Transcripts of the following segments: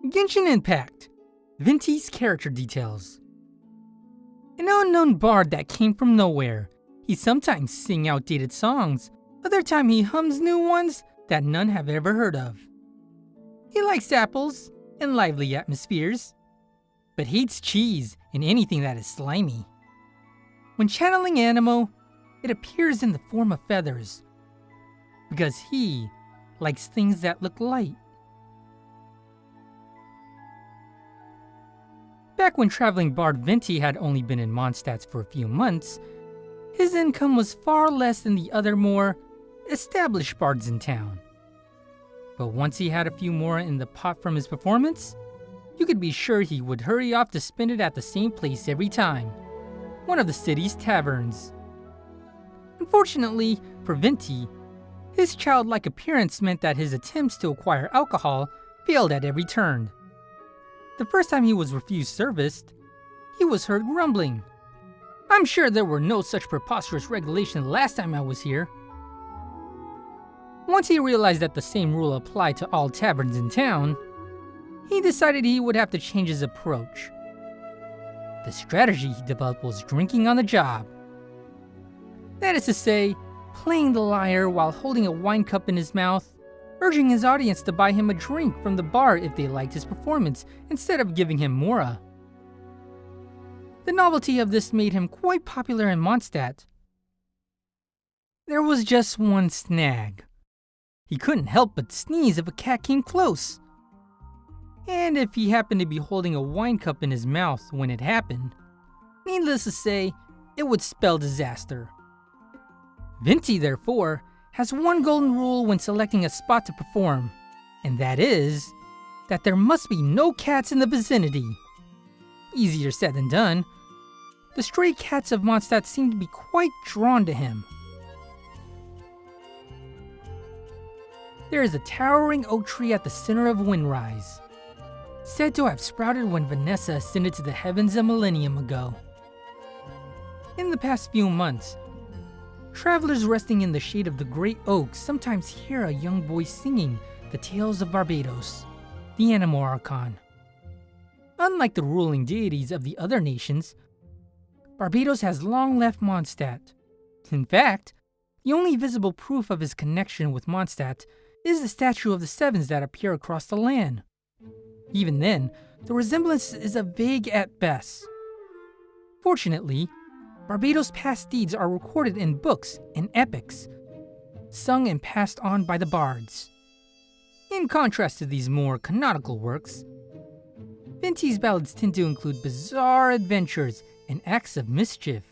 Genshin Impact. Venti's character details. An unknown bard that came from nowhere. He sometimes sings outdated songs, other time he hums new ones that none have ever heard of. He likes apples and lively atmospheres, but hates cheese and anything that is slimy. When channeling Animo, it appears in the form of feathers, because he likes things that look light. Back when traveling bard Venti had only been in Mondstadt for a few months, his income was far less than the other more established bards in town. But once he had a few more in the pot from his performance, you could be sure he would hurry off to spend it at the same place every time, one of the city's taverns. Unfortunately for Venti, his childlike appearance meant that his attempts to acquire alcohol failed at every turn. The first time he was refused service, he was heard grumbling. "I'm sure there were no such preposterous regulations last time I was here." Once he realized that the same rule applied to all taverns in town, he decided he would have to change his approach. The strategy he developed was drinking on the job. That is to say, playing the lyre while holding a wine cup in his mouth, urging his audience to buy him a drink from the bar if they liked his performance instead of giving him mora. The novelty of this made him quite popular in Mondstadt. There was just one snag. He couldn't help but sneeze if a cat came close. And if he happened to be holding a wine cup in his mouth when it happened, needless to say, it would spell disaster. Venti, therefore, has one golden rule when selecting a spot to perform, and that is that there must be no cats in the vicinity. Easier said than done. The stray cats of Mondstadt seem to be quite drawn to him. There is a towering oak tree at the center of Windrise, said to have sprouted when Vanessa ascended to the heavens a millennium ago. In the past few months, travelers resting in the shade of the great oak sometimes hear a young boy singing the tales of Barbados, the Animo Archon. Unlike the ruling deities of the other nations, Barbados has long left Mondstadt. In fact, the only visible proof of his connection with Mondstadt is the statue of the Sevens that appear across the land. Even then, the resemblance is vague at best. Fortunately, Barbados' past deeds are recorded in books and epics, sung and passed on by the bards. In contrast to these more canonical works, Venti's ballads tend to include bizarre adventures and acts of mischief,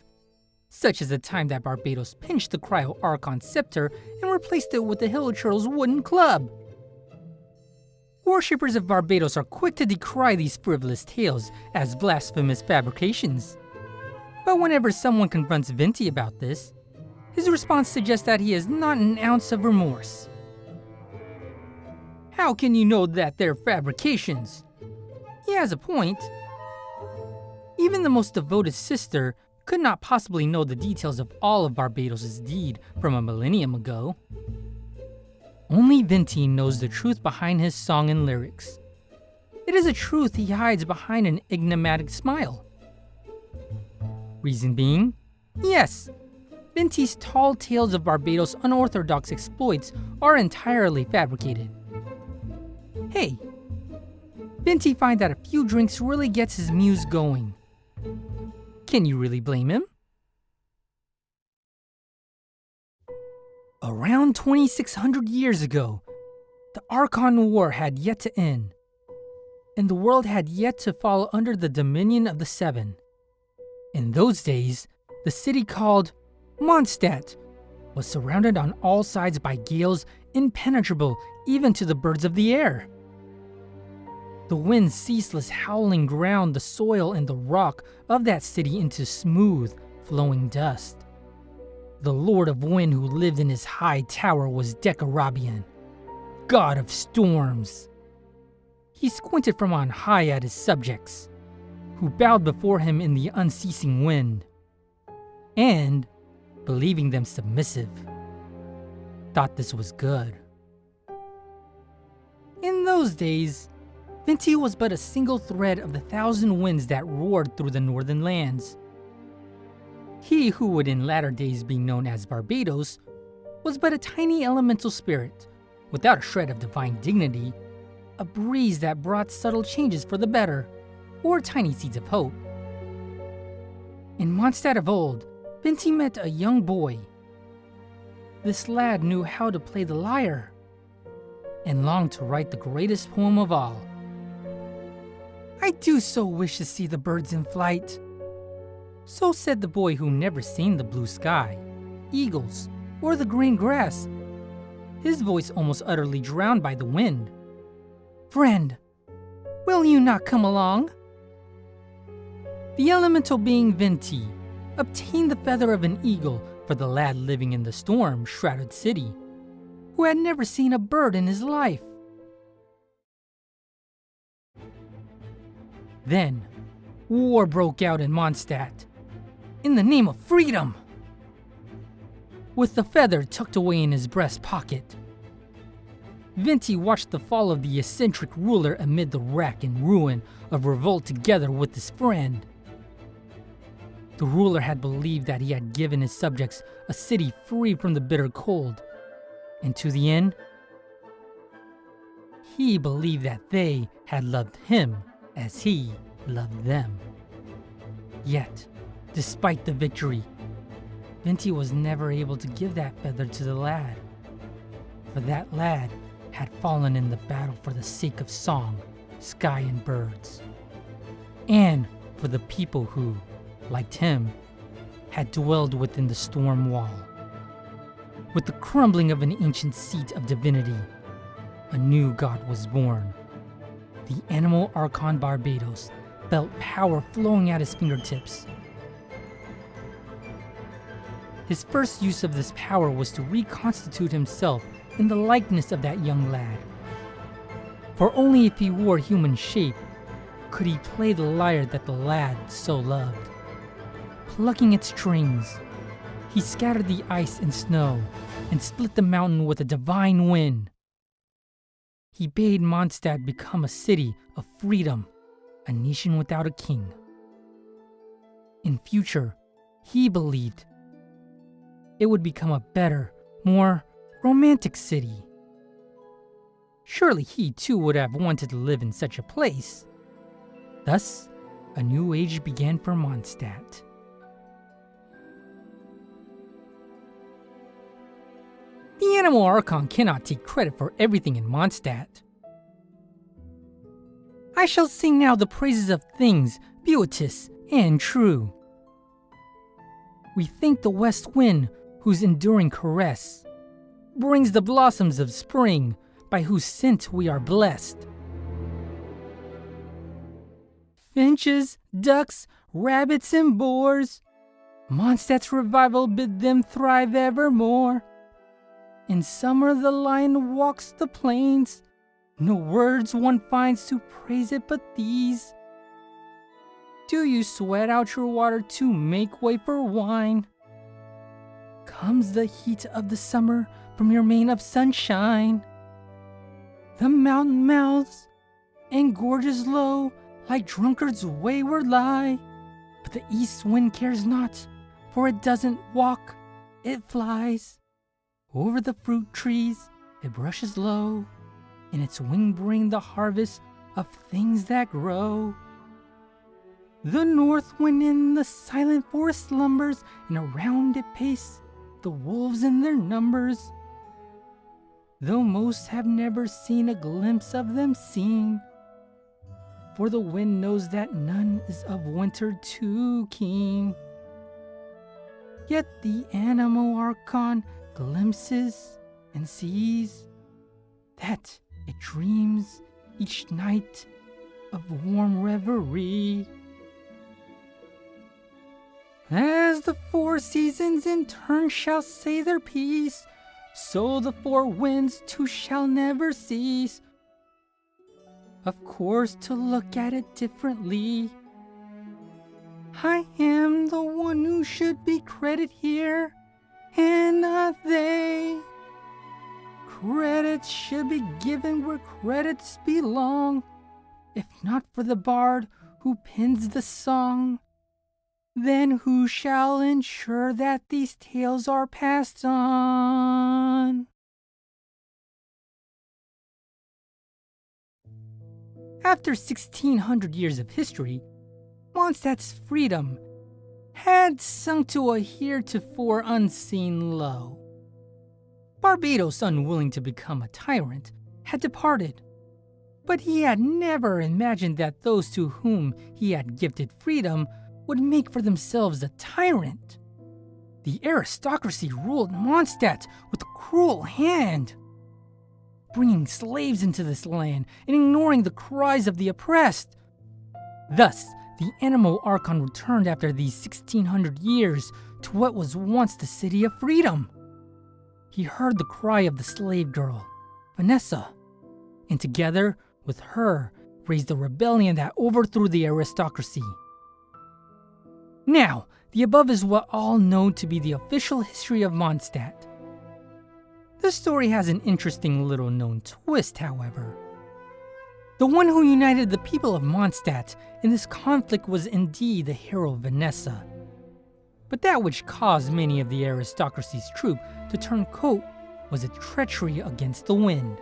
such as the time that Barbados pinched the Cryo Archon scepter and replaced it with the Hill Churl's wooden club. Worshippers of Barbados are quick to decry these frivolous tales as blasphemous fabrications. But whenever someone confronts Venti about this, his response suggests that he has not an ounce of remorse. "How can you know that they're fabrications?" He has a point. Even the most devoted sister could not possibly know the details of all of Barbados' deed from a millennium ago. Only Venti knows the truth behind his song and lyrics. It is a truth he hides behind an enigmatic smile. Reason being, yes, Venti's tall tales of Barbados' unorthodox exploits are entirely fabricated. Hey, Venti finds that a few drinks really gets his muse going. Can you really blame him? Around 2,600 years ago, the Archon War had yet to end, and the world had yet to fall under the dominion of the Seven. In those days, the city called Mondstadt was surrounded on all sides by gales impenetrable even to the birds of the air. The wind's ceaseless howling ground the soil and the rock of that city into smooth, flowing dust. The Lord of Wind who lived in his high tower was Decarabian, god of storms. He squinted from on high at his subjects, who bowed before him in the unceasing wind, and, believing them submissive, thought this was good. In those days, Venti was but a single thread of the 1,000 winds that roared through the northern lands. He who would in latter days be known as Barbados was but a tiny elemental spirit, without a shred of divine dignity, a breeze that brought subtle changes for the better, or tiny seeds of hope. In Mondstadt of old, Venti met a young boy. This lad knew how to play the lyre, and longed to write the greatest poem of all. "I do so wish to see the birds in flight," so said the boy who never seen the blue sky, eagles, or the green grass, his voice almost utterly drowned by the wind. "Friend, will you not come along?" The elemental being Venti obtained the feather of an eagle for the lad living in the storm-shrouded city, who had never seen a bird in his life. Then, war broke out in Mondstadt, in the name of freedom. With the feather tucked away in his breast pocket, Venti watched the fall of the eccentric ruler amid the wreck and ruin of revolt together with his friend. The ruler had believed that he had given his subjects a city free from the bitter cold, and to the end, he believed that they had loved him as he loved them. Yet, despite the victory, Venti was never able to give that feather to the lad, for that lad had fallen in the battle for the sake of song, sky, and birds, and for the people who, like him, had dwelled within the storm wall. With the crumbling of an ancient seat of divinity, a new god was born. The animal Archon Barbados felt power flowing at his fingertips. His first use of this power was to reconstitute himself in the likeness of that young lad. For only if he wore human shape could he play the lyre that the lad so loved. Plucking its strings, he scattered the ice and snow and split the mountain with a divine wind. He bade Mondstadt become a city of freedom, a nation without a king. In future, he believed it would become a better, more romantic city. Surely he too would have wanted to live in such a place. Thus, a new age began for Mondstadt. The animal Archon cannot take credit for everything in Mondstadt. I shall sing now the praises of things beauteous and true. We thank the west wind, whose enduring caress brings the blossoms of spring, by whose scent we are blessed. Finches, ducks, rabbits, and boars, Mondstadt's revival bid them thrive evermore. In summer the lion walks the plains, no words one finds to praise it but these. Do you sweat out your water to make way for wine? Comes the heat of the summer from your mane of sunshine. The mountain mouths and gorges low like drunkards wayward lie, but the east wind cares not, for it doesn't walk, it flies. Over the fruit trees it brushes low, and its wing bring the harvest of things that grow. The north wind in the silent forest slumbers, and around it pace the wolves in their numbers, though most have never seen a glimpse of them seen, for the wind knows that none is of winter too keen. Yet the animal Archon glimpses and sees that it dreams each night of warm reverie. As the four seasons in turn shall say their piece, so the four winds too shall never cease, of course, to look at it differently. I am the one who should be credited here, and not they. Credit should be given where credits belong. If not for the bard who pens the song, then who shall ensure that these tales are passed on? After 1600 years of history, Mondstadt's freedom had sunk to a heretofore unseen low. Barbados, unwilling to become a tyrant, had departed, but he had never imagined that those to whom he had gifted freedom would make for themselves a tyrant. The aristocracy ruled Mondstadt with a cruel hand, bringing slaves into this land and ignoring the cries of the oppressed. Thus, the Animal Archon returned after these 1600 years to what was once the City of Freedom. He heard the cry of the slave girl, Vanessa, and together with her raised a rebellion that overthrew the aristocracy. Now, the above is what all know to be the official history of Mondstadt. This story has an interesting little known twist, however. The one who united the people of Mondstadt in this conflict was indeed the hero Vanessa. But that which caused many of the aristocracy's troop to turn coat was a treachery against the wind.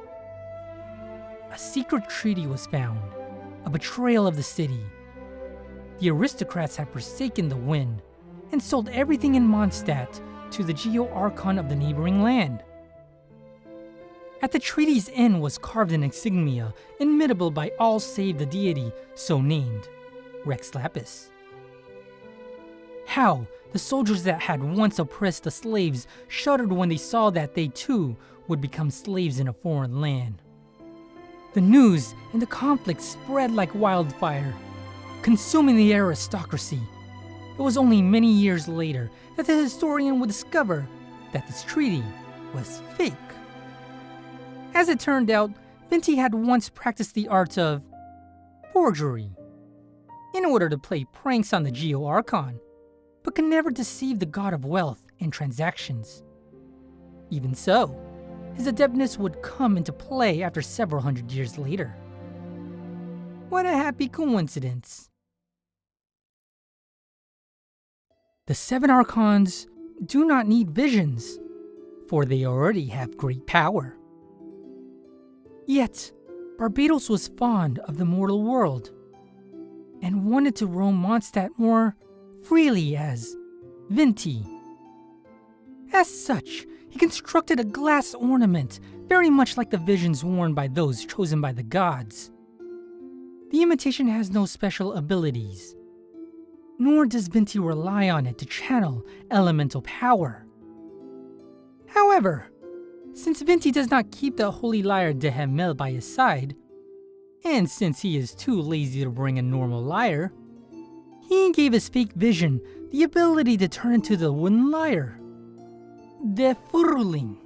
A secret treaty was found, a betrayal of the city. The aristocrats had forsaken the wind and sold everything in Mondstadt to the Geo-Archon of the neighboring land. At the treaty's end was carved an insignia imitable by all save the deity so named, Rex Lapis. How the soldiers that had once oppressed the slaves shuddered when they saw that they too would become slaves in a foreign land. The news and the conflict spread like wildfire, consuming the aristocracy. It was only many years later that the historian would discover that this treaty was fake. As it turned out, Venti had once practiced the art of forgery in order to play pranks on the Geo-Archon, but could never deceive the god of wealth and transactions. Even so, his adeptness would come into play after several hundred years later. What a happy coincidence. The 7 Archons do not need visions, for they already have great power. Yet, Barbados was fond of the mortal world, and wanted to roam Mondstadt more freely as Venti. As such, he constructed a glass ornament very much like the visions worn by those chosen by the gods. The imitation has no special abilities, nor does Venti rely on it to channel elemental power. However, since Venti does not keep the holy lyre de Hemel by his side, and since he is too lazy to bring a normal lyre, he gave his fake vision the ability to turn into the wooden lyre, De Furling.